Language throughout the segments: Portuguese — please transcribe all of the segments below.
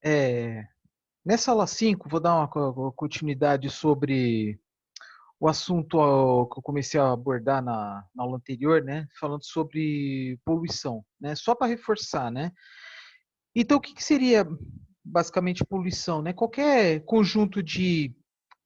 É, nessa aula 5, vou dar uma continuidade sobre o assunto que eu comecei a abordar na aula anterior, né? Falando sobre poluição, né? Só para reforçar, né? Então, o que que seria basicamente poluição, né? Qualquer conjunto de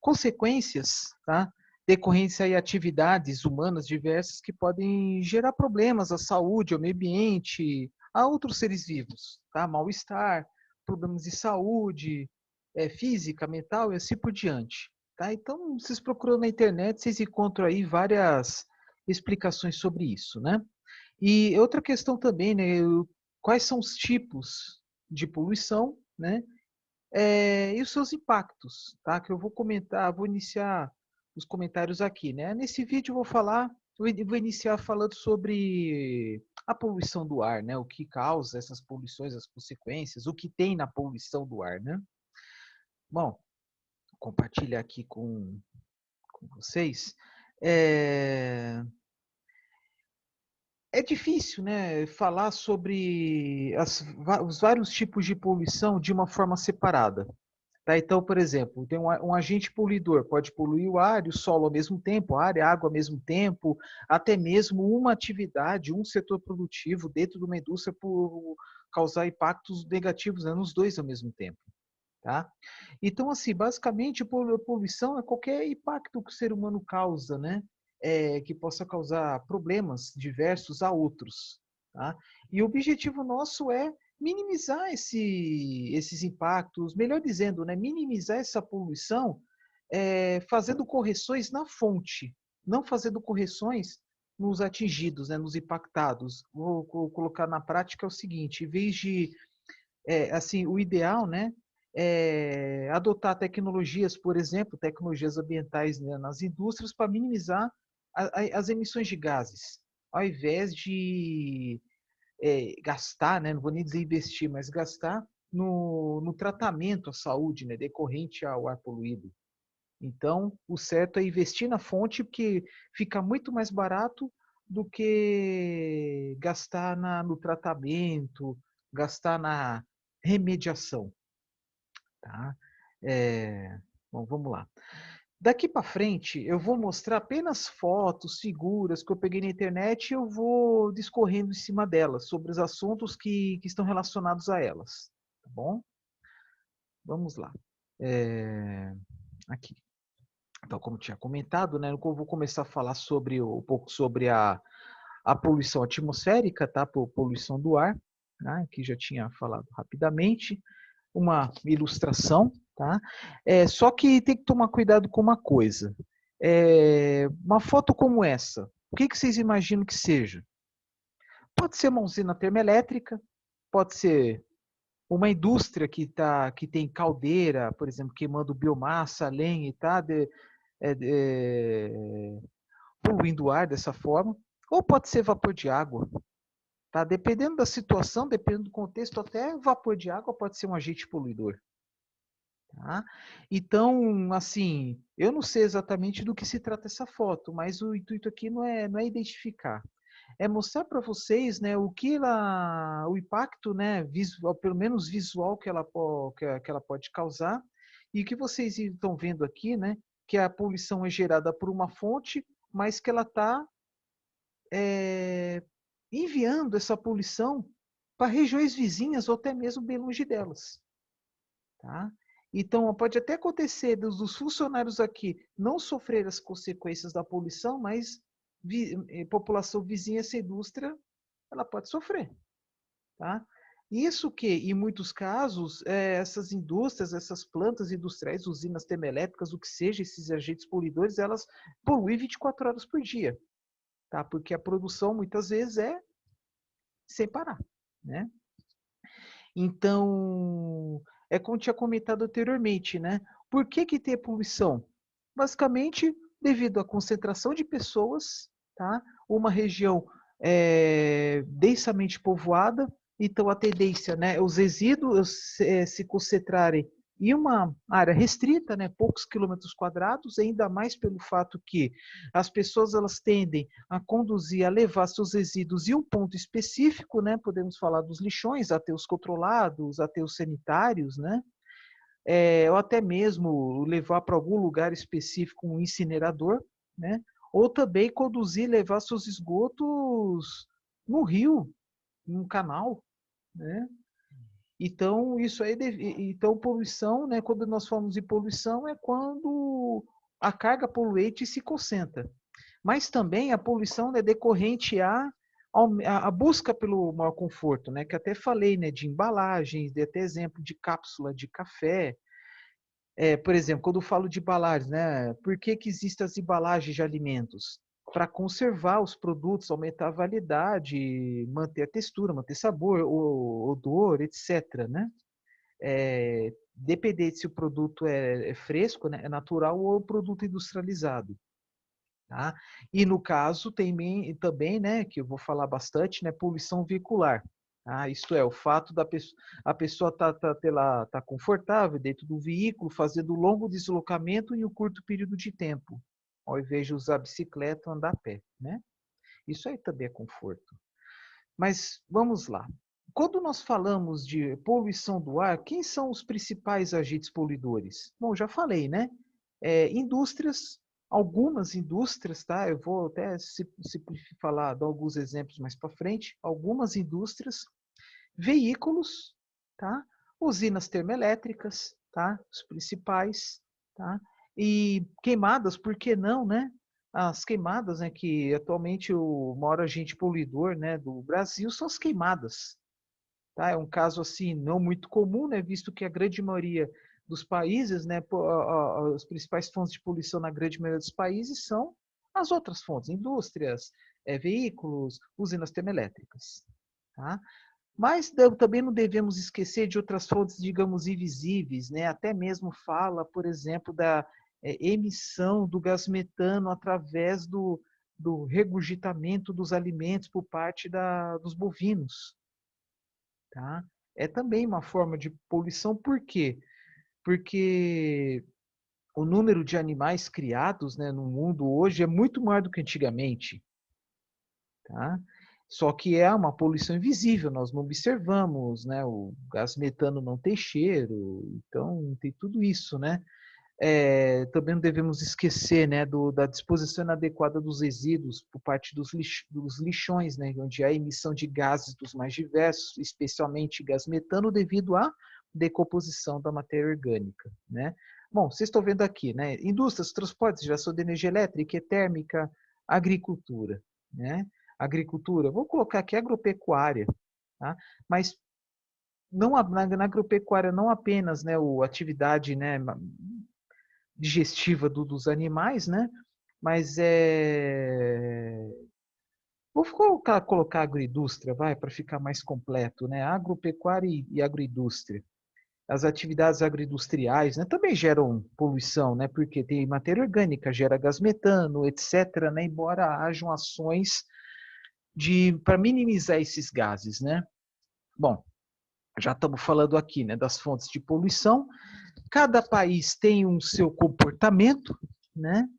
consequências, tá? Decorrentes aí atividades humanas diversas que podem gerar problemas à saúde, ao meio ambiente, a outros seres vivos, tá? Mal-estar, problemas de saúde, física, mental e assim por diante, tá? Então, vocês procuram na internet, vocês encontram aí várias explicações sobre isso, né? E outra questão também, né? Quais são os tipos de poluição, né? E os seus impactos, tá? Que eu vou comentar, vou iniciar os comentários aqui, né? Nesse vídeo eu vou falar, vou iniciar falando sobre a poluição do ar, né? O que causa essas poluições, as consequências, o que tem na poluição do ar, né? Bom, vou compartilhar aqui com vocês. É, É difícil, né, falar sobre os vários tipos de poluição de uma forma separada. Tá? Então, por exemplo, tem um agente poluidor, pode poluir o ar e o solo ao mesmo tempo, a ar e a água ao mesmo tempo, até mesmo uma atividade, um setor produtivo dentro de uma indústria por causar impactos negativos, né, nos dois ao mesmo tempo. Tá? Então, assim, basicamente, poluição é qualquer impacto que o ser humano causa, né? Que possa causar problemas diversos a outros. Tá? E o objetivo nosso é minimizar esses impactos, melhor dizendo, né? Minimizar essa poluição fazendo correções na fonte, não fazendo correções nos atingidos, né? Nos impactados. Vou colocar na prática o seguinte, em vez de assim, o ideal, né, é adotar tecnologias, por exemplo, tecnologias ambientais, né, nas indústrias para minimizar as emissões de gases, ao invés de gastar, né, não vou nem dizer investir, mas gastar no tratamento à saúde, né, decorrente ao ar poluído. Então, o certo é investir na fonte, porque fica muito mais barato do que gastar no tratamento, gastar na remediação, tá? Bom, vamos lá. Daqui para frente, eu vou mostrar apenas fotos, figuras que eu peguei na internet e eu vou discorrendo em cima delas, sobre os assuntos que estão relacionados a elas, tá bom? Vamos lá. Aqui. Então, como tinha comentado, né, eu vou começar a falar sobre um pouco sobre a poluição atmosférica, tá? Poluição do ar, né, que já tinha falado rapidamente, uma ilustração, tá? Só que tem que tomar cuidado com uma coisa. Uma foto como essa, o que vocês imaginam que seja? Pode ser uma usina termoelétrica, pode ser uma indústria que tem caldeira, por exemplo, queimando biomassa, lenha e tá, poluindo o ar dessa forma, ou pode ser vapor de água. Tá? Dependendo da situação, dependendo do contexto, até vapor de água pode ser um agente poluidor. Tá? Então, assim, eu não sei exatamente do que se trata essa foto, mas o intuito aqui não é identificar. É mostrar para vocês, né, o impacto, né, visual, pelo menos visual que ela pode causar, e o que vocês estão vendo aqui, né, que a poluição é gerada por uma fonte, mas que ela está enviando essa poluição para regiões vizinhas ou até mesmo bem longe delas. Tá? Então, pode até acontecer dos funcionários aqui não sofrer as consequências da poluição, mas população vizinha, essa indústria, ela pode sofrer. Tá? Isso que, em muitos casos, essas indústrias, essas plantas industriais, usinas termoelétricas, o que seja, esses agentes poluidores, elas poluem 24 horas por dia. Tá? Porque a produção, muitas vezes, é sem parar. Né? Então, é como tinha comentado anteriormente, né? Por que tem poluição? Basicamente, devido à concentração de pessoas, tá? Uma região densamente povoada, então a tendência, né, os resíduos se concentrarem e uma área restrita, né, poucos quilômetros quadrados, ainda mais pelo fato que as pessoas elas tendem a conduzir, a levar seus resíduos em um ponto específico, né, podemos falar dos lixões, aterros controlados, aterros sanitários, né, ou até mesmo levar para algum lugar específico um incinerador, né, ou também conduzir, levar seus esgotos no rio, num canal, né? Então, isso aí, então, poluição, né, quando nós falamos de poluição, é quando a carga poluente se concentra. Mas também a poluição é decorrente a busca pelo maior conforto, né, que até falei, né, de embalagens, de até exemplo de cápsula de café. Por exemplo, quando eu falo de embalagens, né, por que que existem as embalagens de alimentos? Para conservar os produtos, aumentar a validade, manter a textura, manter sabor, odor, etc., né? Dependente se o produto é fresco, né, é natural ou produto industrializado. Tá? E no caso tem também, né, que eu vou falar bastante, né, poluição veicular. Tá? Isto é, o fato da a pessoa tá confortável dentro do veículo, fazendo longo deslocamento em um curto período de tempo, ao invés de usar bicicleta ou andar a pé. Né? Isso aí também é conforto. Mas vamos lá. Quando nós falamos de poluição do ar, quem são os principais agentes poluidores? Bom, já falei, né? Indústrias, algumas indústrias, tá? Eu vou até se falar, dar alguns exemplos mais para frente. Algumas indústrias, veículos, tá? Usinas termoelétricas, tá? Os principais, tá? E queimadas, por que não, né? As queimadas, né, que atualmente o maior agente poluidor, né, do Brasil são as queimadas, tá? É um caso assim não muito comum, né, visto que a grande maioria dos países, né, as principais fontes de poluição na grande maioria dos países são as outras fontes, indústrias, veículos, usinas termoelétricas, tá? Mas também não devemos esquecer de outras fontes, digamos, invisíveis, né? Até mesmo fala, por exemplo, da emissão do gás metano através do regurgitamento dos alimentos por parte dos bovinos. Tá? É também uma forma de poluição, por quê? Porque o número de animais criados, né, no mundo hoje é muito maior do que antigamente. Tá? Só que é uma poluição invisível, nós não observamos, né? O gás metano não tem cheiro, então tem tudo isso, né? Também não devemos esquecer, né, da disposição inadequada dos resíduos por parte dos lixões, né, onde há emissão de gases dos mais diversos, especialmente gás metano, devido à decomposição da matéria orgânica, né? Bom, vocês estão vendo aqui, né? Indústrias, transportes, geração de energia elétrica e térmica, agricultura, né? Agricultura, vou colocar aqui agropecuária, tá? Mas não na agropecuária não apenas, né, a atividade, né, digestiva dos animais, né? Mas vou colocar agroindústria, vai, para ficar mais completo, né? Agropecuária e agroindústria. As atividades agroindustriais, né, também geram poluição, né? Porque tem matéria orgânica, gera gás metano, etc., né? Embora hajam ações para minimizar esses gases, né? Bom, já estamos falando aqui, né, das fontes de poluição. Cada país tem um seu comportamento, né?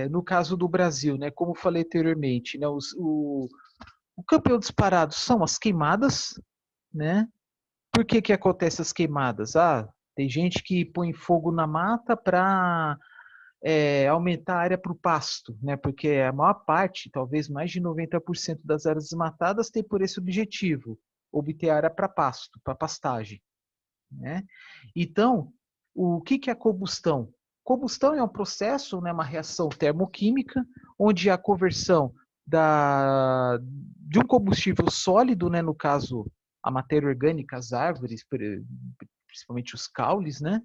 No caso do Brasil, né, como falei anteriormente, né, o campeão disparado são as queimadas, né? Por que que acontecem as queimadas? Tem gente que põe fogo na mata para aumentar a área para o pasto, né? Porque a maior parte, talvez mais de 90% das áreas desmatadas tem por esse objetivo, obter área para pasto, para pastagem, né? Então, o que que é a combustão? Combustão é um processo, né, uma reação termoquímica, onde a conversão de um combustível sólido, né, no caso a matéria orgânica, as árvores, principalmente os caules, né,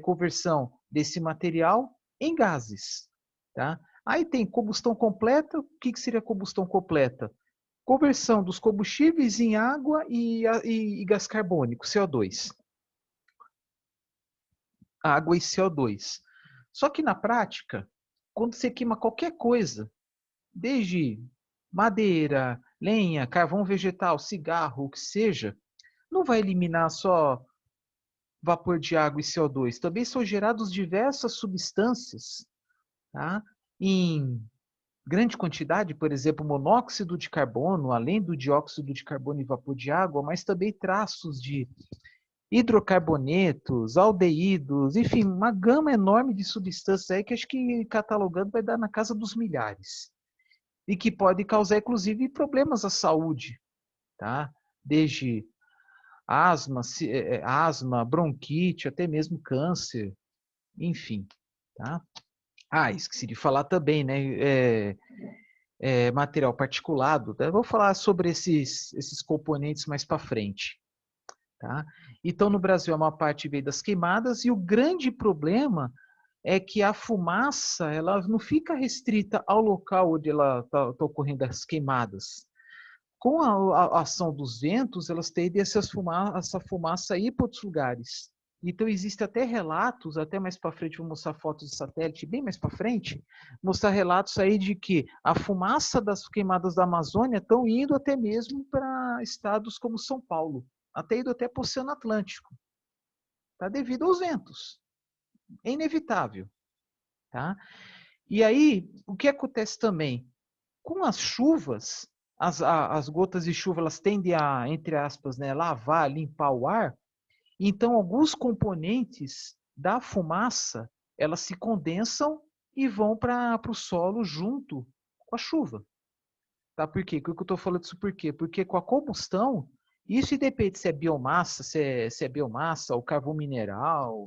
conversão desse material em gases. Tá? Aí tem combustão completa. O que seria combustão completa? Conversão dos combustíveis em água e gás carbônico, CO2. Água e CO2. Só que na prática, quando você queima qualquer coisa, desde madeira, lenha, carvão vegetal, cigarro, o que seja, não vai eliminar só vapor de água e CO2, também são gerados diversas substâncias, tá? Em grande quantidade, por exemplo, monóxido de carbono, além do dióxido de carbono e vapor de água, mas também traços de hidrocarbonetos, aldeídos, enfim, uma gama enorme de substâncias aí que acho que catalogando vai dar na casa dos milhares. E que pode causar, inclusive, problemas à saúde, tá? Desde asma, bronquite, até mesmo câncer, enfim, tá? Ah, esqueci de falar também, né? Material particulado. Tá? Eu vou falar sobre esses componentes mais para frente. Tá? Então, no Brasil, a maior parte veio das queimadas, e o grande problema é que a fumaça ela não fica restrita ao local onde ela está ocorrendo as queimadas. Com a ação dos ventos, elas tendem essa fumaça a ir para outros lugares. Então, existe até relatos, até mais para frente, vou mostrar fotos de satélite bem mais para frente, mostrar relatos aí de que a fumaça das queimadas da Amazônia estão indo até mesmo para estados como São Paulo, até indo até para o Oceano Atlântico, tá? Devido aos ventos. É inevitável. Tá? E aí, o que acontece também? Com as chuvas, as gotas de chuva elas tendem a, entre aspas, né, lavar, limpar o ar. Então, alguns componentes da fumaça, elas se condensam e vão para o solo junto com a chuva. Tá? Por quê? Por que eu estou falando isso por quê? Porque com a combustão, isso independe se é biomassa, se é biomassa, ou carvão mineral,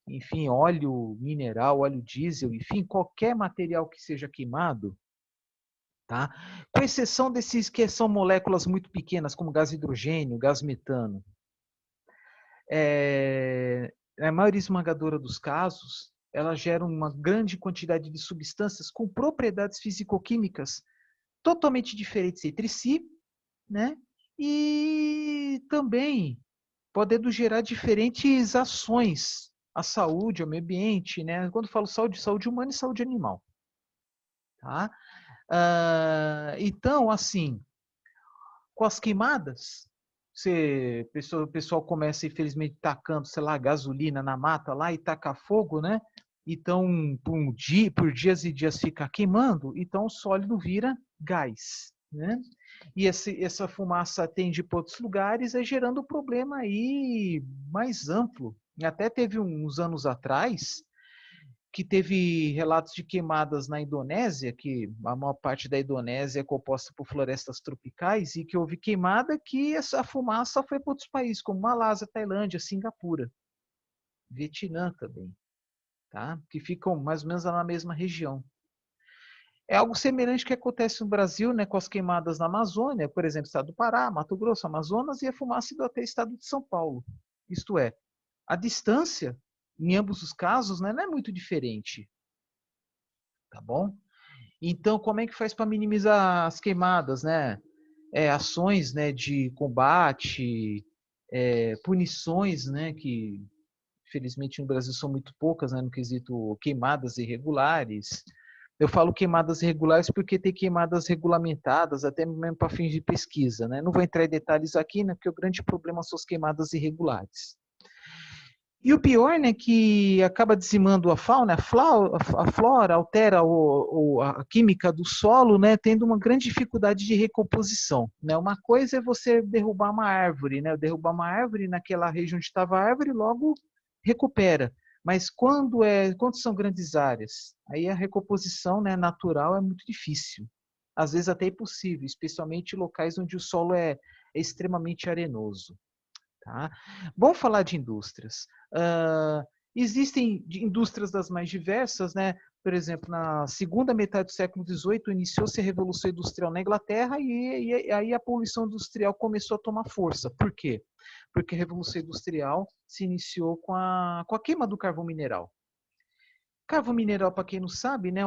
enfim, óleo mineral, óleo diesel, enfim, qualquer material que seja queimado, tá? Com exceção desses que são moléculas muito pequenas, como gás hidrogênio, gás metano. A maioria esmagadora dos casos, ela gera uma grande quantidade de substâncias com propriedades físico-químicas totalmente diferentes entre si, né? E também podendo gerar diferentes ações à saúde, ao meio ambiente, né? Quando falo saúde, saúde humana e saúde animal, tá? Então, assim, com as queimadas, o pessoal começa, infelizmente, tacando, sei lá, gasolina na mata lá e taca fogo, né? Então, por dias e dias fica queimando, então o sólido vira gás, né? E essa fumaça atende para outros lugares, gerando um problema aí mais amplo. Até teve uns anos atrás que teve relatos de queimadas na Indonésia, que a maior parte da Indonésia é composta por florestas tropicais, e que houve queimada que essa fumaça foi para outros países, como Malásia, Tailândia, Singapura, Vietnã também, tá? Que ficam mais ou menos na mesma região. É algo semelhante que acontece no Brasil, né, com as queimadas na Amazônia, por exemplo, estado do Pará, Mato Grosso, Amazonas, e a fumaça indo até o estado de São Paulo. Isto é, a distância, em ambos os casos, né, não é muito diferente, tá bom? Então, como é que faz para minimizar as queimadas, né? Ações, né, de combate, punições, né, que infelizmente no Brasil são muito poucas, né, no quesito queimadas irregulares. Eu falo queimadas irregulares porque tem queimadas regulamentadas, até mesmo para fins de pesquisa, né? Não vou entrar em detalhes aqui, né, porque o grande problema são as queimadas irregulares. E o pior, né, que acaba dizimando a fauna, a flora altera a química do solo, né, tendo uma grande dificuldade de recomposição, né? Uma coisa é você derrubar uma árvore, né? Derrubar uma árvore naquela região onde estava a árvore, logo recupera. Mas quando são grandes áreas, aí a recomposição, né, natural é muito difícil. Às vezes até impossível, especialmente em locais onde o solo é extremamente arenoso. Tá? Vamos falar de indústrias. Existem indústrias das mais diversas, né? Por exemplo, na segunda metade do século XVIII, iniciou-se a Revolução Industrial na Inglaterra e aí a poluição industrial começou a tomar força. Por quê? Porque a Revolução Industrial se iniciou com a queima do carvão mineral. Carvão mineral, para quem não sabe, né,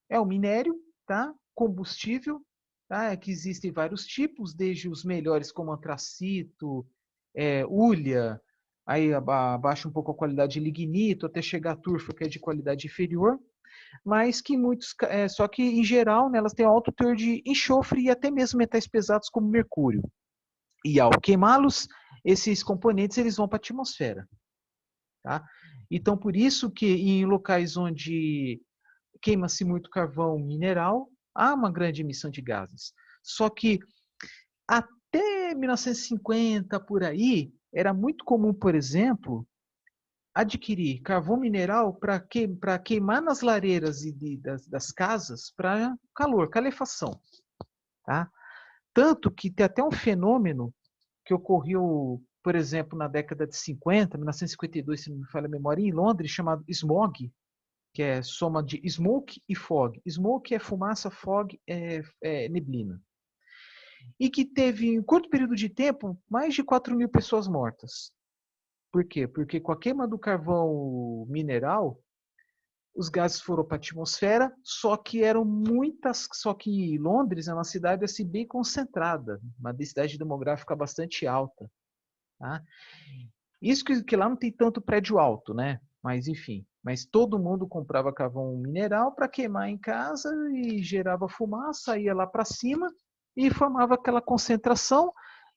é um minério, tá? Combustível, tá? Que existem vários tipos, desde os melhores como antracito, hulha, aí abaixa um pouco a qualidade de lignito, até chegar a turfa, que é de qualidade inferior, mas que só que em geral, né, elas têm alto teor de enxofre e até mesmo metais pesados como mercúrio. E ao queimá-los, esses componentes eles vão para a atmosfera. tá? Então, por isso que em locais onde queima-se muito carvão mineral, há uma grande emissão de gases. Só que até 1950, por aí, era muito comum, por exemplo, adquirir carvão mineral para queimar nas lareiras das casas para calor, calefação. Tá? Tanto que tem até um fenômeno que ocorreu, por exemplo, na década de 50, 1952, se não me falha a memória, em Londres, chamado smog, que é soma de smoke e fog. Smoke é fumaça, fog é neblina. E que teve, em curto período de tempo, mais de 4.000 pessoas mortas. Por quê? Porque com a queima do carvão mineral, os gases foram para a atmosfera, só que eram muitas, só que Londres é uma cidade assim bem concentrada, uma densidade demográfica bastante alta, tá? Isso que lá não tem tanto prédio alto, né? Mas enfim, mas todo mundo comprava carvão mineral para queimar em casa e gerava fumaça, ia lá para cima e formava aquela concentração.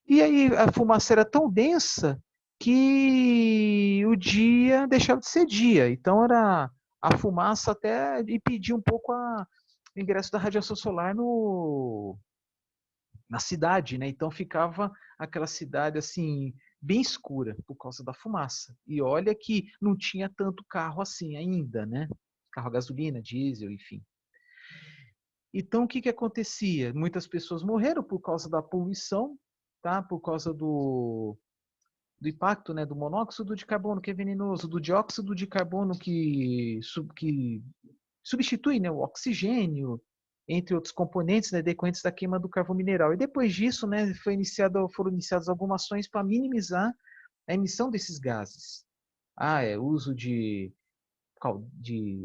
E aí a fumaça era tão densa que o dia deixava de ser dia. Então era a fumaça até impedia um pouco o ingresso da radiação solar na cidade, né? Então ficava aquela cidade assim bem escura por causa da fumaça. E olha que não tinha tanto carro assim ainda, né? Carro a gasolina, diesel, enfim. Então o que que acontecia? Muitas pessoas morreram por causa da poluição, tá? Por causa do impacto, né, do monóxido de carbono que é venenoso, do dióxido de carbono que substitui, né, o oxigênio, entre outros componentes, né, decorrentes da queima do carvão mineral. E depois disso, né, foram iniciadas algumas ações para minimizar a emissão desses gases. O uso de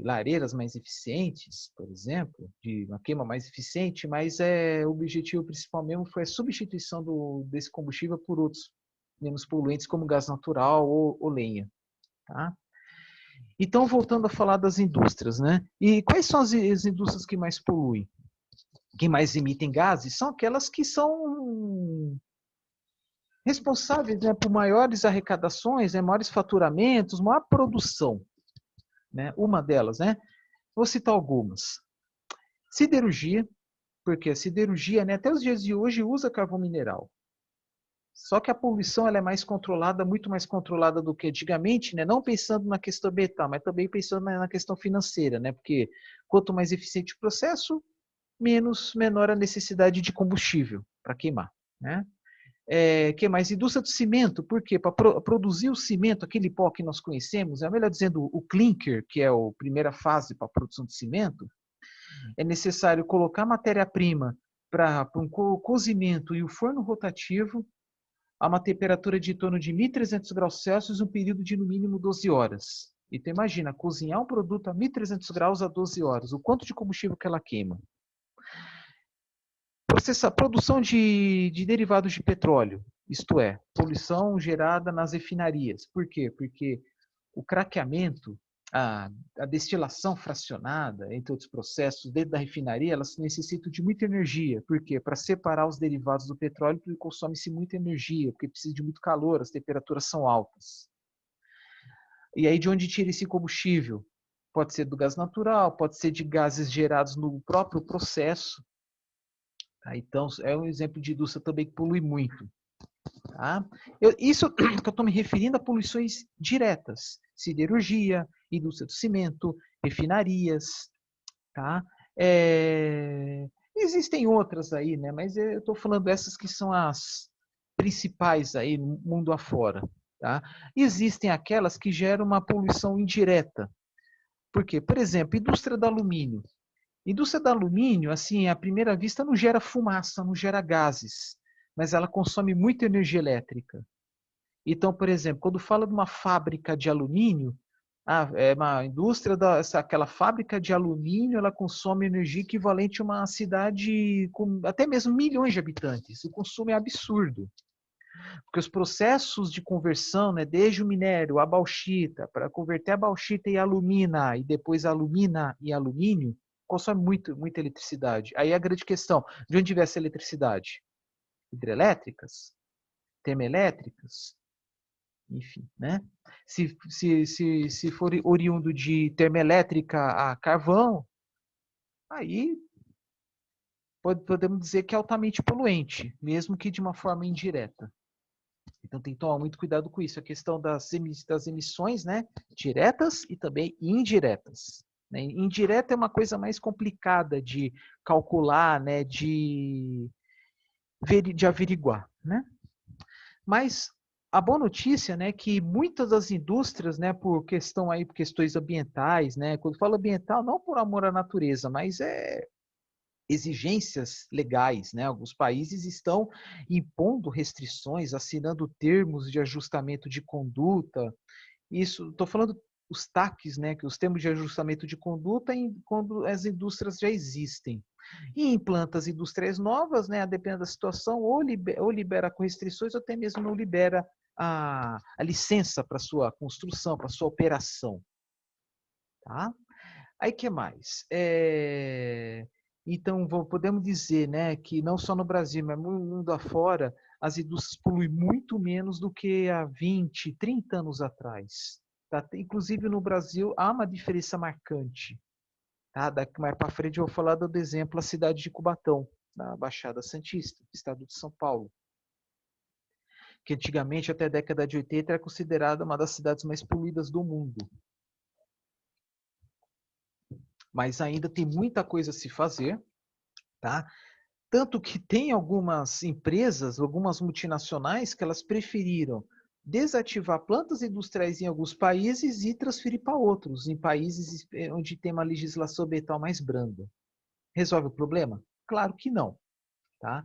lareiras mais eficientes, por exemplo, de uma queima mais eficiente, mas o objetivo principal mesmo foi a substituição desse combustível por outros menos poluentes, como gás natural ou lenha. Tá? Então, voltando a falar das indústrias, né? E quais são as indústrias que mais poluem? Que mais emitem gases? São aquelas que são responsáveis, né, por maiores arrecadações, né, maiores faturamentos, maior produção. Né? Uma delas, né? Vou citar algumas. Siderurgia, porque a siderurgia, né, até os dias de hoje, usa carvão mineral. Só que a poluição ela é mais controlada, muito mais controlada do que antigamente, né? Não pensando na questão ambiental, mas também pensando na questão financeira, né? Porque quanto mais eficiente o processo, menor a necessidade de combustível para queimar, né? Que mais? Indústria do cimento, por quê? Para produzir o cimento, aquele pó que nós conhecemos, melhor dizendo, o clinker, que é a primeira fase para a produção de cimento, é necessário colocar matéria-prima para um cozimento e o forno rotativo a uma temperatura de em torno de 1.300 graus Celsius, um período de no mínimo 12 horas. Então imagina, cozinhar um produto a 1.300 graus a 12 horas, o quanto de combustível que ela queima. Produção de derivados de petróleo, isto é, poluição gerada nas refinarias. Por quê? Porque o craqueamento, a destilação fracionada, entre outros processos, dentro da refinaria, elas necessitam de muita energia. Por quê? Para separar os derivados do petróleo, consome-se muita energia, porque precisa de muito calor, as temperaturas são altas. E aí, de onde tira esse combustível? Pode ser do gás natural, pode ser de gases gerados no próprio processo. Tá? Então, é um exemplo de indústria também que polui muito. Tá? Isso que eu estou me referindo a poluições diretas. Siderurgia, indústria do cimento, refinarias. Tá? Existem outras aí, né? Mas eu estou falando dessas que são as principais aí no mundo afora. Tá? Existem aquelas que geram uma poluição indireta. Por quê? Por exemplo, indústria do alumínio. Indústria do alumínio, assim, à primeira vista, não gera fumaça, não gera gases, mas ela consome muita energia elétrica. Então, por exemplo, quando fala de uma fábrica de alumínio, é uma indústria, aquela fábrica de alumínio, ela consome energia equivalente a uma cidade com até mesmo milhões de habitantes. O consumo é absurdo. Porque os processos de conversão, né, desde o minério, a bauxita, para converter a bauxita em alumina e depois a alumina em alumínio, consome muita eletricidade. Aí a grande questão, de onde vem essa eletricidade? Hidrelétricas? Termoelétricas? Enfim, né? Se for oriundo de termoelétrica a carvão, aí podemos dizer que é altamente poluente, mesmo que de uma forma indireta. Então tem que tomar muito cuidado com isso. A questão das emissões, né, diretas e também indiretas. Né? Indireta é uma coisa mais complicada de calcular, né, de averiguar. Né? Mas a boa notícia, né, que muitas das indústrias, né, por questões ambientais, né, quando falo ambiental, não por amor à natureza, mas exigências legais, né? Alguns países estão impondo restrições, assinando termos de ajustamento de conduta. Isso, estou falando os TACs, né? Que os termos de ajustamento de conduta quando as indústrias já existem. E em plantas industriais novas, né? Dependendo da situação, ou libera com restrições, ou até mesmo não libera a licença para sua construção, para sua operação. Tá? Aí que mais? Então, podemos dizer, né, que não só no Brasil, mas no mundo afora, as indústrias poluem muito menos do que há 20, 30 anos atrás. Tá? Inclusive no Brasil há uma diferença marcante. Tá? Daqui mais para frente eu vou falar do exemplo a cidade de Cubatão, na Baixada Santista, estado de São Paulo, que antigamente, até a década de 80, era considerada uma das cidades mais poluídas do mundo. Mas ainda tem muita coisa a se fazer, tá? Tanto que tem algumas empresas, algumas multinacionais, que elas preferiram desativar plantas industriais em alguns países e transferir para outros, em países onde tem uma legislação ambiental mais branda. Resolve o problema? Claro que não, tá?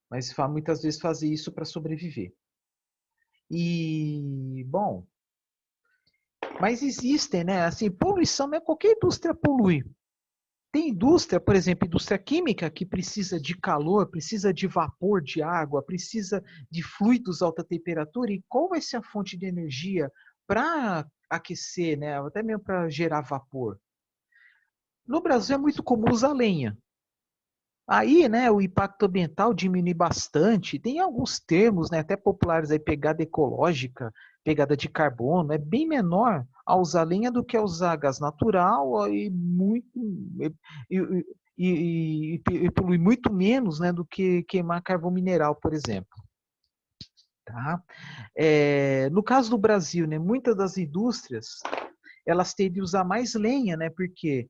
Mas muitas vezes fazer isso para sobreviver. E, bom, mas existem, né? Assim, poluição, né? Qualquer indústria polui. Tem indústria, por exemplo, indústria química, que precisa de calor, precisa de vapor de água, precisa de fluidos a alta temperatura. E qual vai ser a fonte de energia para aquecer, né? Até mesmo para gerar vapor? No Brasil é muito comum usar lenha. Aí, né, o impacto ambiental diminui bastante. Tem alguns termos, né, até populares aí, pegada ecológica, pegada de carbono, é bem menor a usar lenha do que a usar gás natural e, e polui muito menos, né, do que queimar carvão mineral, por exemplo. Tá? No caso do Brasil, né, muitas das indústrias elas têm de usar mais lenha, né, porque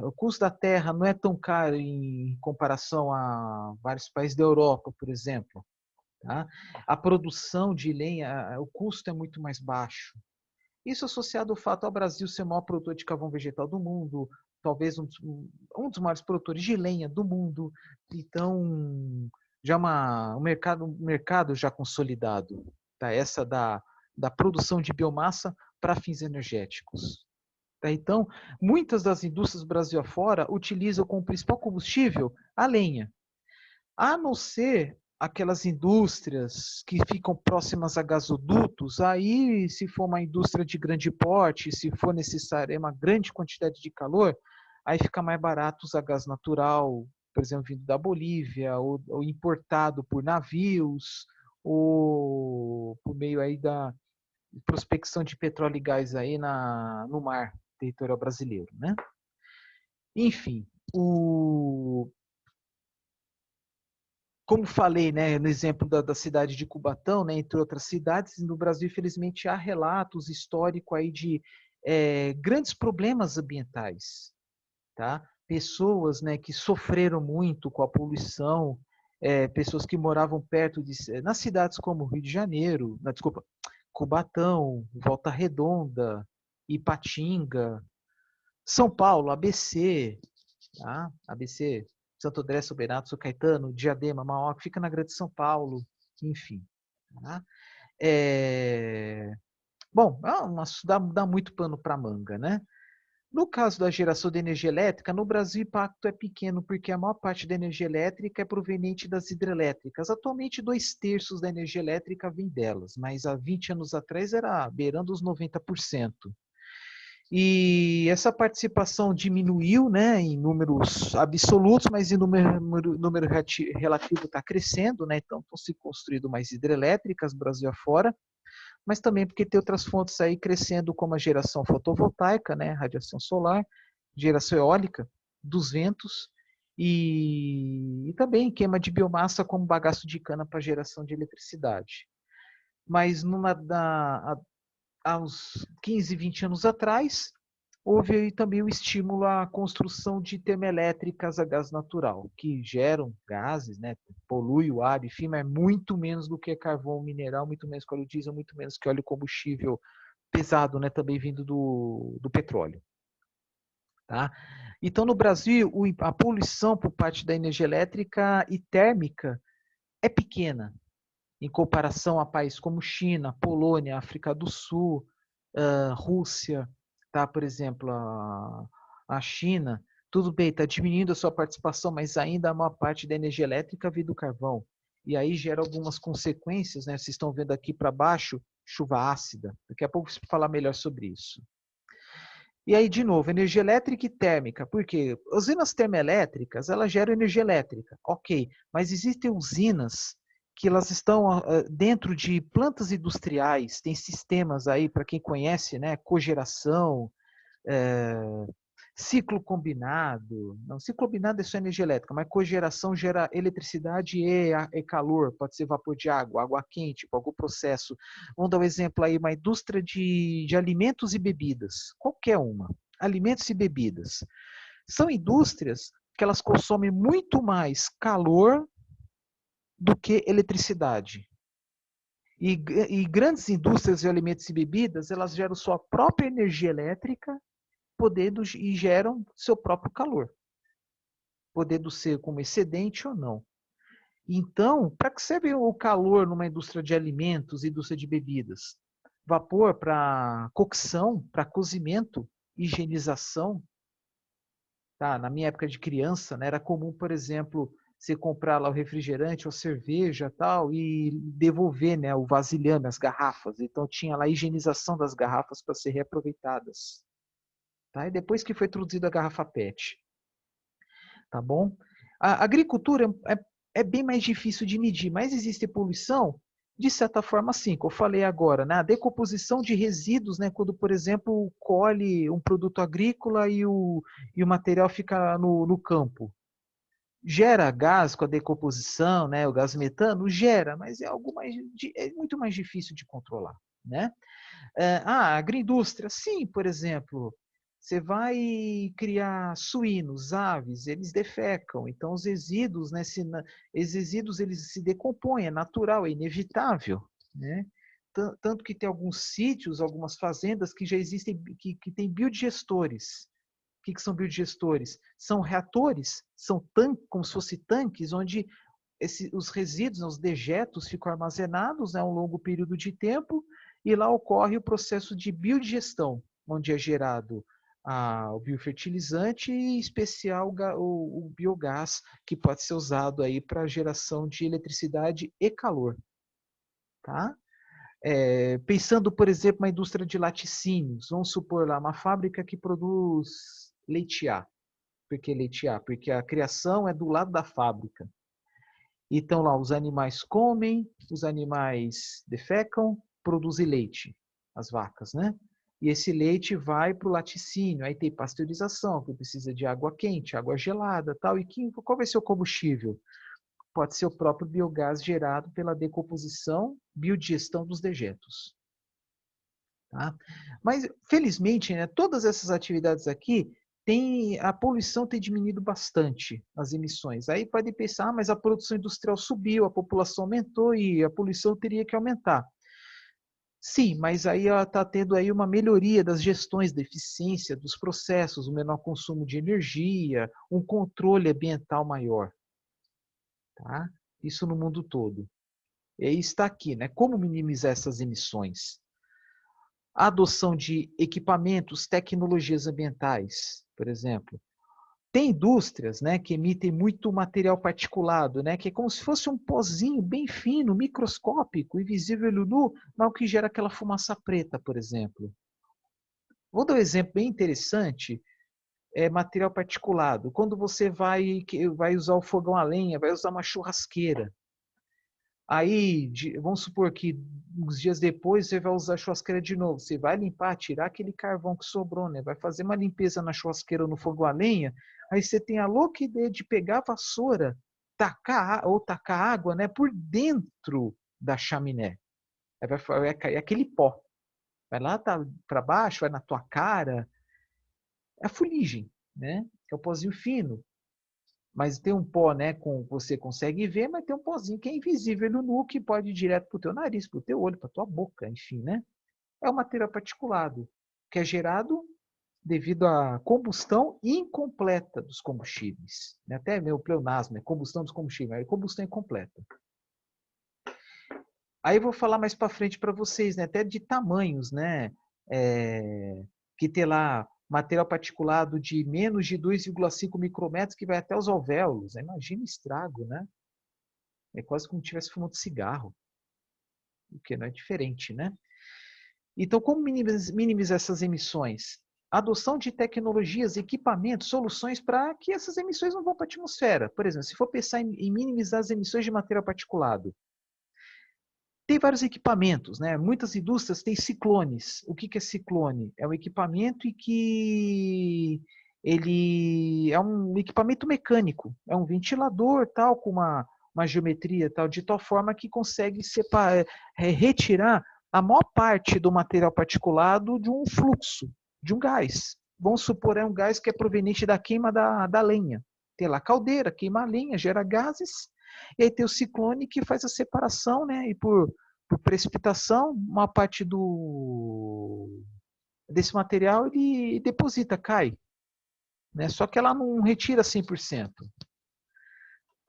o custo da terra não é tão caro em comparação a vários países da Europa, por exemplo. Tá? A produção de lenha, o custo é muito mais baixo. Isso associado ao fato ao Brasil ser o maior produtor de carvão vegetal do mundo, talvez um dos maiores produtores de lenha do mundo. Então, já um mercado já consolidado. Tá? Essa da produção de biomassa para fins energéticos. Tá? Então, muitas das indústrias do Brasil afora utilizam como principal combustível a lenha. A não ser aquelas indústrias que ficam próximas a gasodutos, aí se for uma indústria de grande porte, se for necessário uma grande quantidade de calor, aí fica mais barato usar gás natural, por exemplo, vindo da Bolívia, ou importado por navios, ou por meio aí da prospecção de petróleo e gás aí no mar territorial brasileiro, né? Enfim, como falei, né, no exemplo da cidade de Cubatão, né, entre outras cidades, no Brasil, infelizmente, há relatos históricos aí de grandes problemas ambientais, tá? Pessoas, né, que sofreram muito com a poluição, pessoas que moravam perto nas cidades como Rio de Janeiro, desculpa, Cubatão, Volta Redonda, Ipatinga, São Paulo, ABC, tá? ABC, Santo André, Soberano, São Caetano, Diadema, Mauá, que fica na Grande São Paulo, enfim. Tá? Bom, dá muito pano para manga, né? No caso da geração de energia elétrica, no Brasil o impacto é pequeno, porque a maior parte da energia elétrica é proveniente das hidrelétricas. Atualmente, 2/3 da energia elétrica vem delas, mas há 20 anos atrás era beirando os 90%. E essa participação diminuiu, né, em números absolutos, mas em número relativo está crescendo, né? Então estão se construindo mais hidrelétricas Brasil afora. mas também porque tem outras fontes aí crescendo, como a geração fotovoltaica, né, radiação solar, geração eólica, dos ventos, e também queima de biomassa como bagaço de cana para geração de eletricidade. Mas há uns 15, 20 anos atrás, houve aí também o estímulo à construção de termoelétricas a gás natural, que geram gases, né, polui o ar, enfim, mas muito menos do que carvão mineral, muito menos que óleo diesel, muito menos que óleo combustível pesado, né, também vindo do petróleo. Tá? Então, no Brasil, a poluição por parte da energia elétrica e térmica é pequena, em comparação a países como China, Polônia, África do Sul, Rússia, tá? Por exemplo, a China, tudo bem, está diminuindo a sua participação, mas ainda a maior parte da energia elétrica vem do carvão. E aí gera algumas consequências, né? Vocês estão vendo aqui para baixo, chuva ácida. Daqui a pouco eu vou falar melhor sobre isso. E aí, de novo, energia elétrica e térmica. Por quê? Usinas termoelétricas, elas geram energia elétrica, ok. Mas existem usinas que elas estão dentro de plantas industriais, tem sistemas aí, para quem conhece, né, cogeração, ciclo combinado. Não, ciclo combinado é só energia elétrica, mas cogeração gera eletricidade e calor, pode ser vapor de água, água quente, para algum processo. Vamos dar um exemplo aí, uma indústria de alimentos e bebidas, qualquer uma. Alimentos e bebidas. São indústrias que elas consomem muito mais calor do que eletricidade. E grandes indústrias de alimentos e bebidas, elas geram sua própria energia elétrica e geram seu próprio calor, podendo ser como excedente ou não. Então, para que serve o calor numa indústria de alimentos, indústria de bebidas? Vapor para cocção, para cozimento, higienização. Tá? Na minha época de criança, né, era comum, por exemplo, você comprar lá o refrigerante ou cerveja tal, e devolver, né, o vasilhame, as garrafas. Então tinha lá a higienização das garrafas para ser reaproveitadas. Tá? E depois que foi introduzida a garrafa PET. Tá bom? A agricultura é bem mais difícil de medir, mas existe poluição? De certa forma, sim, que eu falei agora, né? A decomposição de resíduos, né? Quando, por exemplo, colhe um produto agrícola e o material fica no campo. Gera gás com a decomposição, né? O gás metano? Gera, mas é muito mais difícil de controlar, né? Agroindústria, sim, por exemplo, você vai criar suínos, aves, eles defecam, então os resíduos, né, esses resíduos eles se decompõem, é natural, é inevitável, né? Tanto que tem alguns sítios, algumas fazendas que já existem, que têm biodigestores. O que são biodigestores? São reatores, são tanques, como se fossem tanques, onde os resíduos, os dejetos ficam armazenados, né, a um longo período de tempo, e lá ocorre o processo de biodigestão, onde é gerado o biofertilizante e, em especial, o biogás, que pode ser usado aí para geração de eletricidade e calor. Tá? Pensando, por exemplo, uma indústria de laticínios, vamos supor lá, uma fábrica que produz leite A. Por que leite A? Porque a criação é do lado da fábrica. Então lá os animais comem, os animais defecam, produzem leite, as vacas, né? E esse leite vai para o laticínio, aí tem pasteurização, que precisa de água quente, água gelada, tal. E qual vai ser o combustível? Pode ser o próprio biogás gerado pela decomposição, biodigestão dos dejetos. Tá? Mas, felizmente, né, todas essas atividades aqui, a poluição tem diminuído bastante, as emissões. Aí pode pensar, mas a produção industrial subiu, a população aumentou e a poluição teria que aumentar. Sim, mas aí está tendo aí uma melhoria das gestões da eficiência dos processos, um menor consumo de energia, um controle ambiental maior. Tá? Isso no mundo todo. E aí está aqui, né? Como minimizar essas emissões? A adoção de equipamentos, tecnologias ambientais, por exemplo. Tem indústrias, né, que emitem muito material particulado, né, que é como se fosse um pozinho bem fino, microscópico, invisível no nu, mas que gera aquela fumaça preta, por exemplo. Vou dar um exemplo bem interessante, material particulado. Quando você vai usar o fogão a lenha, vai usar uma churrasqueira. Aí, vamos supor que uns dias depois você vai usar a churrasqueira de novo. Você vai limpar, tirar aquele carvão que sobrou, né? Vai fazer uma limpeza na churrasqueira no fogo a lenha. Aí você tem a louca ideia de pegar a vassoura, tacar água, né, por dentro da chaminé. Aí vai cair aquele pó. Vai lá para baixo, vai na tua cara. É a fuligem, né? Que é o pozinho fino. Mas tem um pó, né, com você consegue ver, mas tem um pozinho que é invisível no nu, que pode ir direto para o teu nariz, para o teu olho, para a tua boca, enfim, né? É um material particulado, que é gerado devido à combustão incompleta dos combustíveis. Até meu pleonasmo, é combustão dos combustíveis, é combustão incompleta. Aí eu vou falar mais para frente para vocês, né, até de tamanhos, né, que tem lá material particulado de menos de 2,5 micrômetros que vai até os alvéolos. Imagina o estrago, né? É quase como se estivesse fumando cigarro, o que não é diferente, né? Então, como minimizar essas emissões? Adoção de tecnologias, equipamentos, soluções para que essas emissões não vão para a atmosfera. Por exemplo, se for pensar em minimizar as emissões de material particulado, tem vários equipamentos, né? Muitas indústrias têm ciclones. O que é ciclone? É um equipamento em que ele é um equipamento mecânico, é um ventilador tal com uma geometria tal de tal forma que consegue retirar a maior parte do material particulado de um fluxo, de um gás. Vamos supor é um gás que é proveniente da queima da lenha. Tem lá a caldeira, queima a lenha, gera gases. E aí tem o ciclone que faz a separação, né? E por precipitação, uma parte desse material ele deposita, cai. Né? Só que ela não retira 100%.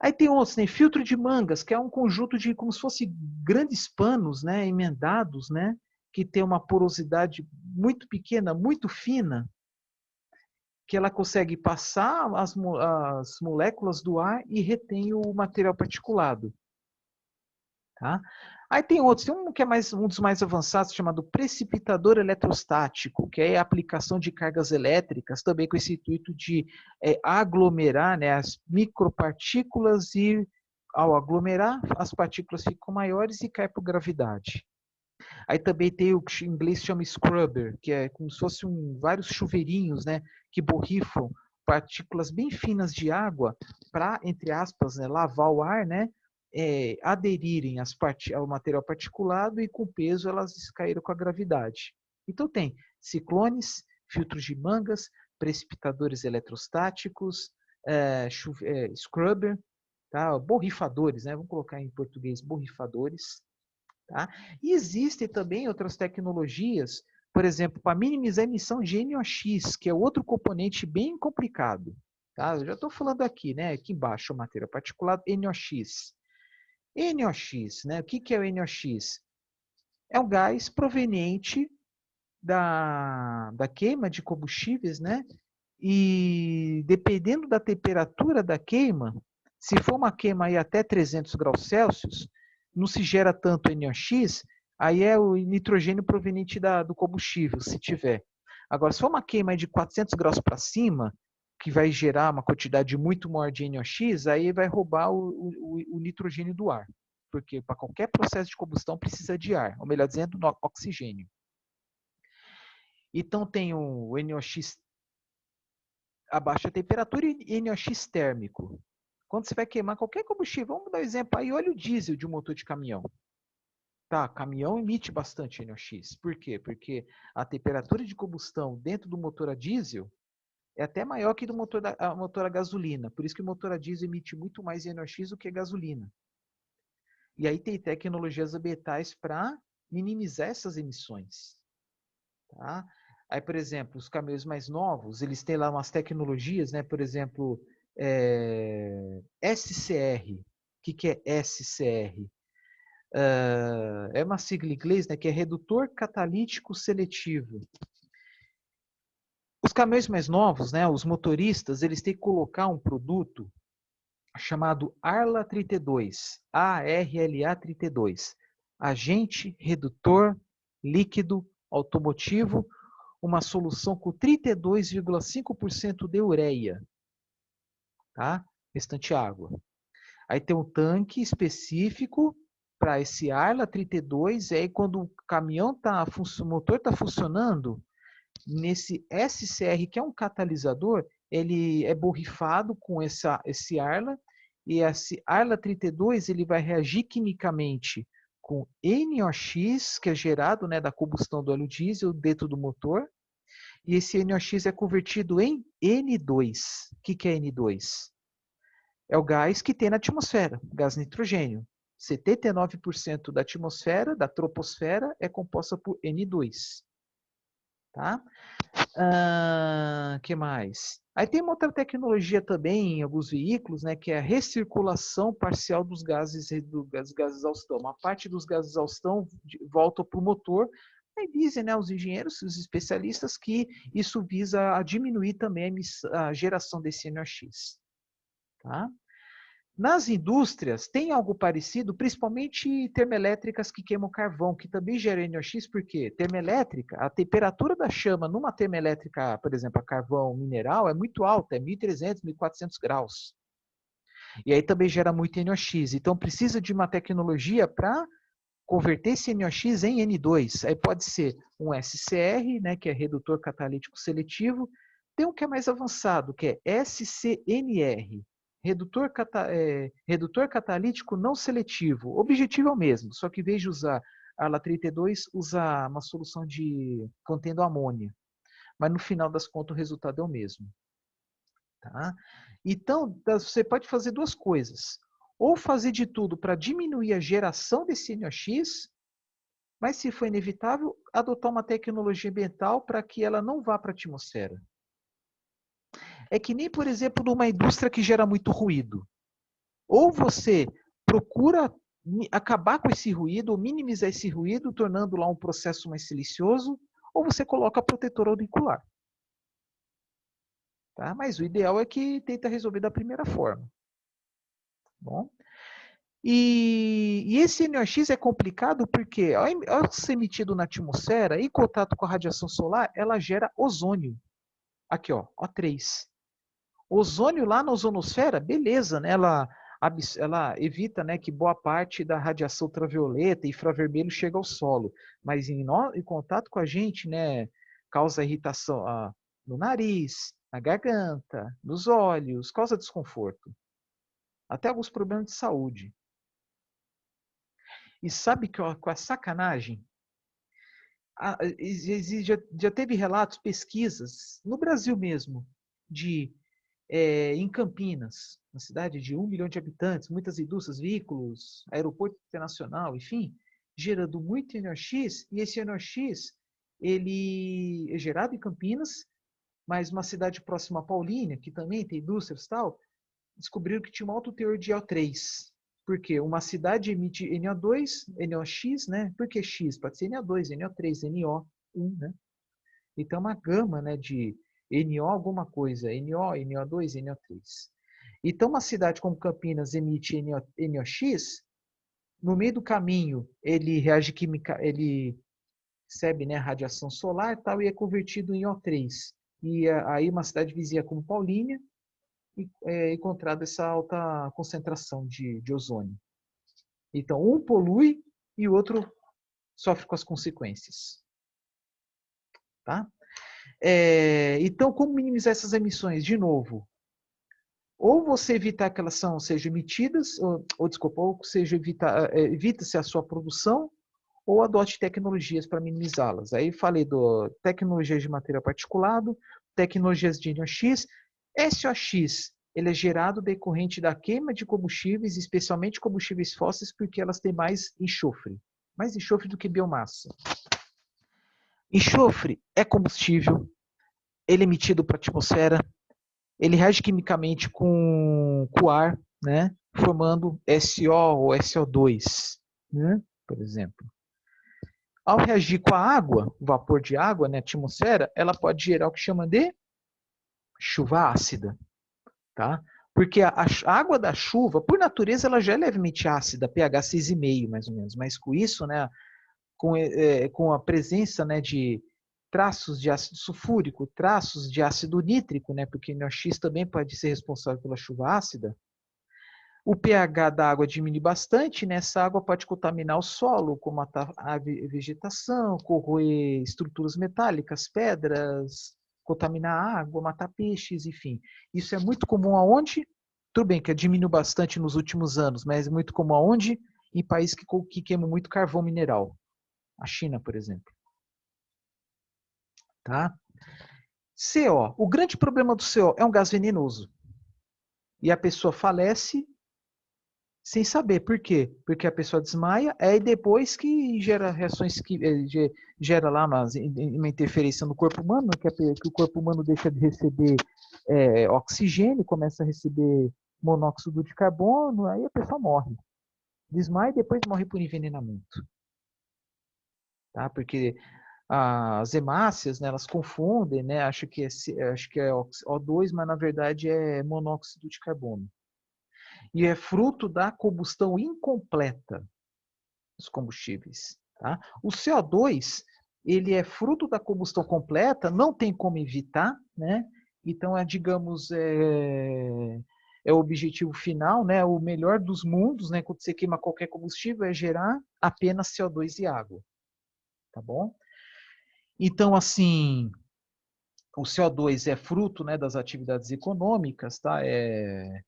Aí tem outros, né? Filtro de mangas, que é um conjunto de como se fosse grandes panos, né? Emendados, né? Que tem uma porosidade muito pequena, muito fina, que ela consegue passar as moléculas do ar e retém o material particulado. Tá? Aí tem outros, tem um que é um dos mais avançados, chamado precipitador eletrostático, que é a aplicação de cargas elétricas, também com esse intuito de aglomerar, né, as micropartículas e, ao aglomerar, as partículas ficam maiores e caem por gravidade. Aí também tem o que em inglês chama scrubber, que é como se fossem vários chuveirinhos, né, que borrifam partículas bem finas de água para, entre aspas, né, lavar o ar, né, aderirem ao material particulado e com o peso elas caíram com a gravidade. Então tem ciclones, filtros de mangas, precipitadores eletrostáticos, scrubber, tá? Borrifadores, né? Vamos colocar em português borrifadores. Tá? E existem também outras tecnologias, por exemplo, para minimizar a emissão de NOx, que é outro componente bem complicado. Tá? Eu já estou falando aqui, né? Aqui embaixo, a matéria particulada, NOx. NOx, né? O que é o NOx? É um gás proveniente da queima de combustíveis, né? E dependendo da temperatura da queima, se for uma queima aí até 300 graus Celsius, não se gera tanto NOx, aí é o nitrogênio proveniente do combustível, se tiver. Agora, se for uma queima aí de 400 graus para cima, que vai gerar uma quantidade muito maior de NOx, aí vai roubar o nitrogênio do ar. Porque para qualquer processo de combustão precisa de ar, ou melhor dizendo, oxigênio. Então tem o NOx a baixa temperatura e NOx térmico. Quando você vai queimar qualquer combustível, vamos dar um exemplo aí, óleo diesel de um motor de caminhão. Tá, caminhão emite bastante NOx. Por quê? Porque a temperatura de combustão dentro do motor a diesel é até maior que do motor a gasolina. Por isso que o motor a diesel emite muito mais NOx do que a gasolina. E aí tem tecnologias ambientais para minimizar essas emissões. Tá? Aí, por exemplo, os caminhões mais novos, eles têm lá umas tecnologias, né? Por exemplo, SCR. O que é SCR? É uma sigla em inglês, né? Que é redutor catalítico seletivo. Os caminhões mais novos, né? Os motoristas, eles têm que colocar um produto chamado ARLA 32, ARLA 32, agente redutor líquido automotivo, uma solução com 32,5% de ureia, tá? Restante água. Aí tem um tanque específico para esse Arla 32, e aí quando o caminhão o motor está funcionando, nesse SCR, que é um catalisador, ele é borrifado com esse Arla, e esse Arla 32 ele vai reagir quimicamente com NOx, que é gerado, né, da combustão do óleo diesel dentro do motor, e esse NOx é convertido em N2. O que é N2? É o gás que tem na atmosfera, gás nitrogênio. 79% da atmosfera, da troposfera, é composta por N2. Tá? Que mais? Aí tem uma outra tecnologia também em alguns veículos, né, que é a recirculação parcial dos gases exaustão. Uma parte dos gases exaustão volta para o motor. Aí dizem, né, os engenheiros, os especialistas, que isso visa a diminuir também a geração desse NOx. Tá? Nas indústrias, tem algo parecido, principalmente termoelétricas que queimam carvão, que também geram NOx, porque termoelétrica, a temperatura da chama numa termoelétrica, por exemplo, a carvão mineral, é muito alta, é 1.300, 1.400 graus. E aí também gera muito NOx. Então, precisa de uma tecnologia para converter esse NOx em N2. Aí pode ser um SCR, né, que é redutor catalítico seletivo. Tem um que é mais avançado, que é SCNR. Redutor catalítico não seletivo. O objetivo é o mesmo, só que em vez de usar a ALA32, usa uma solução contendo amônia. Mas no final das contas o resultado é o mesmo. Tá? Então, você pode fazer duas coisas. Ou fazer de tudo para diminuir a geração desse NOx, mas se for inevitável, adotar uma tecnologia ambiental para que ela não vá para a atmosfera. É que nem, por exemplo, numa indústria que gera muito ruído. Ou você procura acabar com esse ruído, ou minimizar esse ruído, tornando lá um processo mais silencioso, ou você coloca protetor auricular. Tá? Mas o ideal é que tenta resolver da primeira forma. Bom? E esse NOx é complicado porque, ao ser emitido na atmosfera, em contato com a radiação solar, ela gera ozônio. Aqui, ó, O3. Ozônio lá na ozonosfera, beleza, né? Ela evita, né, que boa parte da radiação ultravioleta e infravermelho chegue ao solo. Mas em contato com a gente, né, causa irritação no nariz, na garganta, nos olhos, causa desconforto. Até alguns problemas de saúde. E sabe que com a sacanagem? Já teve relatos, pesquisas, no Brasil mesmo, em Campinas, uma cidade de 1 milhão de habitantes, muitas indústrias, veículos, aeroporto internacional, enfim, gerando muito NOx, e esse NOx, ele é gerado em Campinas, mas uma cidade próxima a Paulínia, que também tem indústrias e tal, descobriram que tinha um alto teor de O3. Por quê? Uma cidade emite NO2, NOx, né? Por que X? Pode ser NO2, NO3, NO1, né? Então, uma gama, né, de NO alguma coisa, NO, NO2, NO3. Então, uma cidade como Campinas emite NOx, no meio do caminho, ele reage química, ele recebe, né, radiação solar e tal, e é convertido em O3. E aí uma cidade vizinha como Paulínia, encontrada essa alta concentração de ozônio. Então, um polui e o outro sofre com as consequências. Tá? Então, como minimizar essas emissões? De novo, ou você evitar que elas sejam emitidas, ou seja, evita-se a sua produção, ou adote tecnologias para minimizá-las. Aí falei do tecnologias de material particulado, tecnologias de NOx, SOx, ele é gerado decorrente da queima de combustíveis, especialmente combustíveis fósseis, porque elas têm mais enxofre do que biomassa. Enxofre é combustível, ele é emitido para a atmosfera, ele reage quimicamente com o ar, né, formando SO ou SO2, né, por exemplo. Ao reagir com a água, o vapor de água na atmosfera, ela pode gerar o que chama de chuva ácida. Tá? Porque a água da chuva, por natureza, ela já é levemente ácida, pH 6,5 mais ou menos. Mas com isso, né, com a presença, né, de traços de ácido sulfúrico, traços de ácido nítrico, né, porque NOx também pode ser responsável pela chuva ácida, O pH da água diminui bastante, né? Essa água pode contaminar o solo, como a vegetação, corroer estruturas metálicas, pedras, contaminar a água, matar peixes, enfim. Isso é muito comum aonde? Tudo bem que diminuiu bastante nos últimos anos, mas é muito comum aonde? Em países que queimam muito carvão mineral. A China, por exemplo. Tá? CO. O grande problema do CO é um gás venenoso. E a pessoa falece sem saber. Por quê? Porque a pessoa desmaia, é depois que gera reações que gera lá uma interferência no corpo humano, que o corpo humano deixa de receber oxigênio, começa a receber monóxido de carbono, aí a pessoa morre. Desmaia e depois morre por envenenamento. Tá? Porque as hemácias, né, elas confundem, né, acho que é O2, mas na verdade é monóxido de carbono. E é fruto da combustão incompleta dos combustíveis. Tá? O CO2, ele é fruto da combustão completa, não tem como evitar, né? Então, digamos, é o objetivo final, né? O melhor dos mundos, né? Quando você queima qualquer combustível, é gerar apenas CO2 e água. Tá bom? Então, assim, o CO2 é fruto, né, das atividades econômicas, tá? É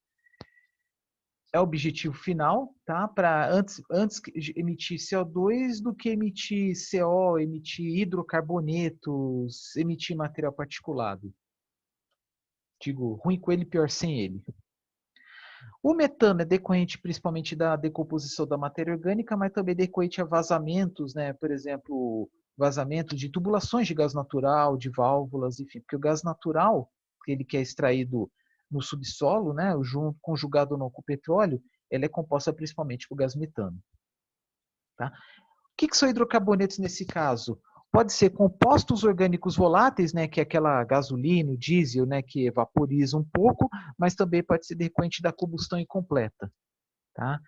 o objetivo final, tá? Para antes emitir CO2 do que emitir CO, emitir hidrocarbonetos, emitir material particulado. Digo, ruim com ele, pior sem ele. O metano é decorrente principalmente da decomposição da matéria orgânica, mas também decorrente a vazamentos, né? Por exemplo, vazamento de tubulações de gás natural, de válvulas, enfim, porque o gás natural, ele que é extraído no subsolo, né, conjugado não com o petróleo, ele é composta principalmente por gás metano. Tá? O que são hidrocarbonetos nesse caso? Pode ser compostos orgânicos voláteis, né, que é aquela gasolina, diesel, né, que evaporiza um pouco, mas também pode ser decorrente da combustão incompleta. Tá?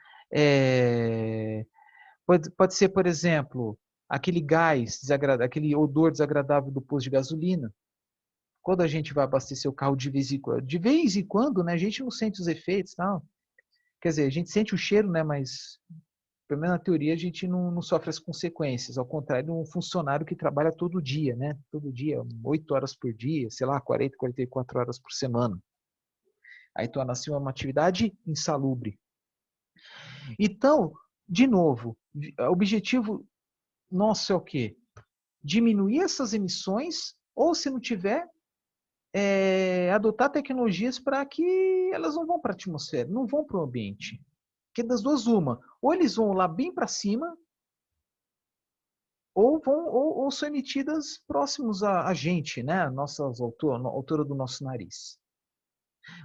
Pode ser, por exemplo, aquele gás, aquele odor desagradável do posto de gasolina. Quando a gente vai abastecer o carro de vez em quando, né, a gente não sente os efeitos, não. Quer dizer, a gente sente o cheiro, né, mas pelo menos na teoria a gente não sofre as consequências, ao contrário de um funcionário que trabalha todo dia, né? Todo dia, 8 horas por dia, sei lá, 40, 44 horas por semana. Aí torna-se uma atividade insalubre. Então, de novo, o objetivo nosso é o quê? Diminuir essas emissões, ou se não tiver, adotar tecnologias para que elas não vão para a atmosfera, não vão para o ambiente. Porque das duas, uma, ou eles vão lá bem para cima, ou são emitidas próximos a gente, né? A altura do nosso nariz.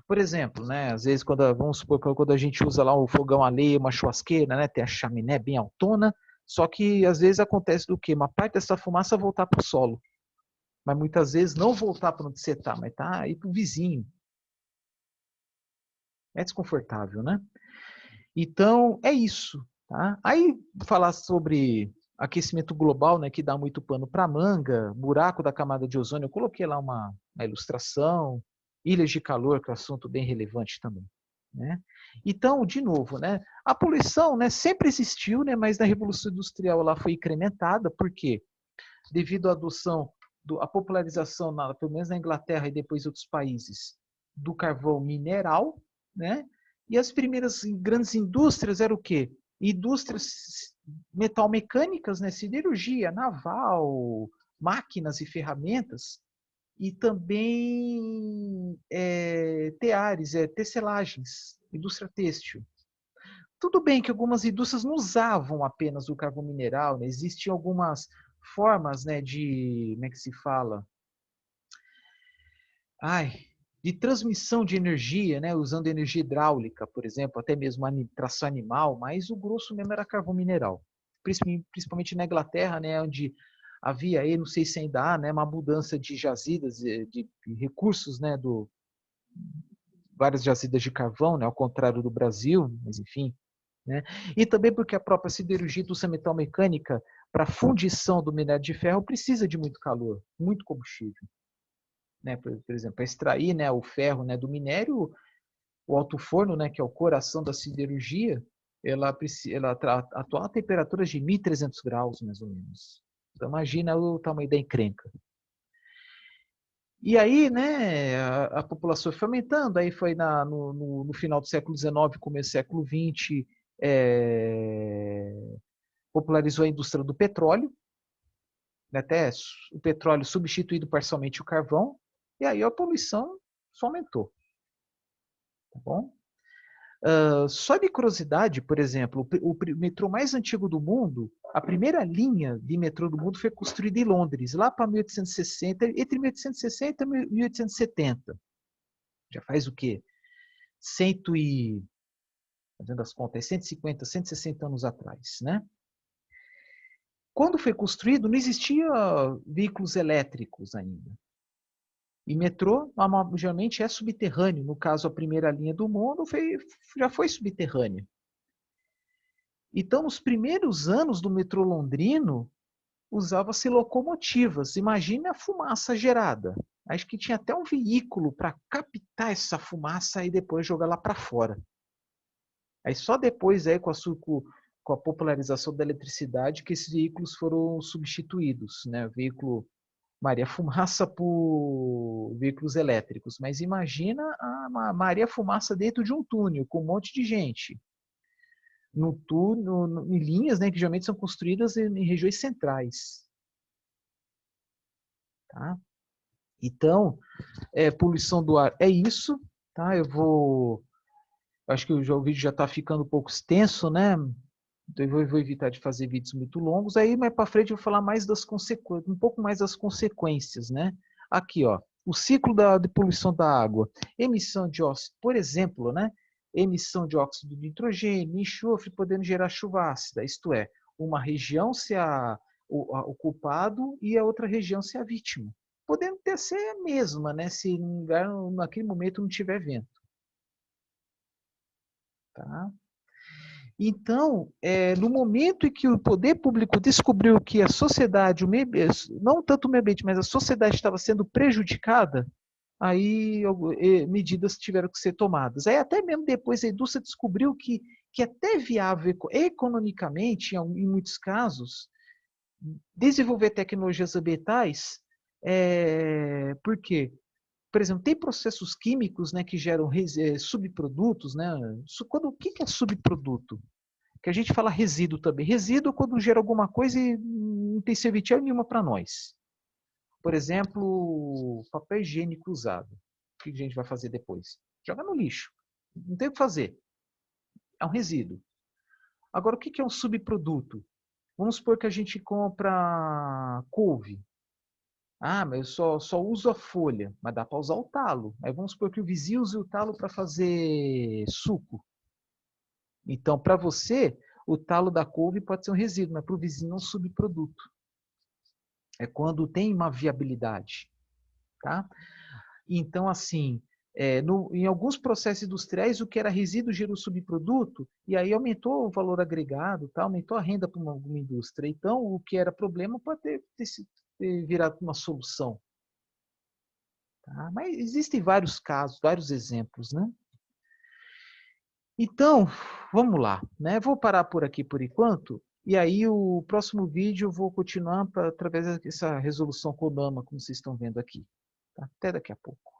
Por exemplo, né? Às vezes, vamos supor que quando a gente usa lá o fogão a lenha, uma churrasqueira, né? Tem a chaminé bem altona, só que às vezes acontece do quê? Uma parte dessa fumaça voltar para o solo. Mas muitas vezes não voltar para onde você está, mas tá aí para o vizinho. É desconfortável, né? Então, é isso. Tá? Aí, falar sobre aquecimento global, né, que dá muito pano para manga, buraco da camada de ozônio, eu coloquei lá uma ilustração, ilhas de calor, que é um assunto bem relevante também. Né? Então, de novo, né, a poluição, né, sempre existiu, né, mas na Revolução Industrial ela foi incrementada, por quê? Devido à adoção, à popularização, pelo menos na Inglaterra e depois em outros países, do carvão mineral, né? E as primeiras grandes indústrias eram o quê? Indústrias metalmecânicas, né? Siderurgia, naval, máquinas e ferramentas, e também teares, tecelagens, indústria têxtil. Tudo bem que algumas indústrias não usavam apenas o carvão mineral, né? Existiam algumas formas, né, como é que se fala? De transmissão de energia, né, usando energia hidráulica, por exemplo, até mesmo tração animal, mas o grosso mesmo era carvão mineral. Principalmente na Inglaterra, né, onde havia aí, não sei se ainda há, né, uma mudança de jazidas, de recursos, né, várias jazidas de carvão, né, ao contrário do Brasil, mas enfim. Né? E também porque a própria siderurgia e indústria metalmecânica, para fundição do minério de ferro, precisa de muito calor, muito combustível. Né? Por exemplo, para extrair, né, o ferro, né, do minério, o alto forno, né, que é o coração da siderurgia, ela atua a temperaturas de 1.300 graus, mais ou menos. Então, imagina o tamanho da encrenca. E aí, né, a população foi aumentando, aí foi no final do século XIX, começo do século XX, popularizou a indústria do petróleo, né, até o petróleo substituído parcialmente o carvão, e aí a poluição só aumentou. Tá bom? Só de curiosidade, por exemplo, o metrô mais antigo do mundo, a primeira linha de metrô do mundo foi construída em Londres, lá para 1860, entre 1860 e 1870. Já faz o quê? Fazendo as contas, 150, 160 anos atrás, né? Quando foi construído, não existia veículos elétricos ainda. E metrô, geralmente, é subterrâneo. No caso, a primeira linha do mundo já foi subterrânea. Então, nos primeiros anos do metrô londrino, usava-se locomotivas. Imagina a fumaça gerada. Acho que tinha até um veículo para captar essa fumaça e depois jogar lá para fora. Aí só depois, aí, com a popularização da eletricidade, que esses veículos foram substituídos, né? O veículo Maria Fumaça por veículos elétricos. Mas imagina a Maria Fumaça dentro de um túnel, com um monte de gente. Em linhas, né, que geralmente são construídas em regiões centrais. Tá? Então, poluição do ar é isso. Tá? Acho que o vídeo já está ficando um pouco extenso, né? Então, eu vou evitar de fazer vídeos muito longos. Aí, mais para frente, eu vou falar mais das consequências, um pouco mais das consequências, né? Aqui, ó, o ciclo de poluição da água. Emissão de óxido, por exemplo, né? Emissão de óxido de nitrogênio, enxofre, podendo gerar chuva ácida. Isto é, uma região ser o culpado e a outra região ser a vítima. Podendo ter ser a mesma, né? Se naquele momento não tiver vento. Tá? Então, no momento em que o poder público descobriu que a sociedade, não tanto o meio ambiente, mas a sociedade estava sendo prejudicada, aí medidas tiveram que ser tomadas. Aí até mesmo depois a indústria descobriu que até viável economicamente, em muitos casos, desenvolver tecnologias ambientais, por quê? Por exemplo, tem processos químicos, né, que geram subprodutos, né? O que é subproduto? Que a gente fala resíduo também. Resíduo é quando gera alguma coisa e não tem serventia nenhuma para nós. Por exemplo, papel higiênico usado. O que a gente vai fazer depois? Joga no lixo. Não tem o que fazer. É um resíduo. Agora, o que é um subproduto? Vamos supor que a gente compra couve. Ah, mas eu só uso a folha, mas dá para usar o talo. Aí vamos supor que o vizinho use o talo para fazer suco. Então, para você, o talo da couve pode ser um resíduo, mas para o vizinho é um subproduto. É quando tem uma viabilidade. Tá? Então, assim, em alguns processos industriais, o que era resíduo gerou subproduto, e aí aumentou o valor agregado, tá? Aumentou a renda para uma indústria. Então, o que era problema pode ter virado uma solução. Tá? Mas existem vários casos, vários exemplos, né? Então, vamos lá, né? Vou parar por aqui por enquanto, e aí o próximo vídeo eu vou continuar através dessa resolução CONAMA, como vocês estão vendo aqui. Tá? Até daqui a pouco.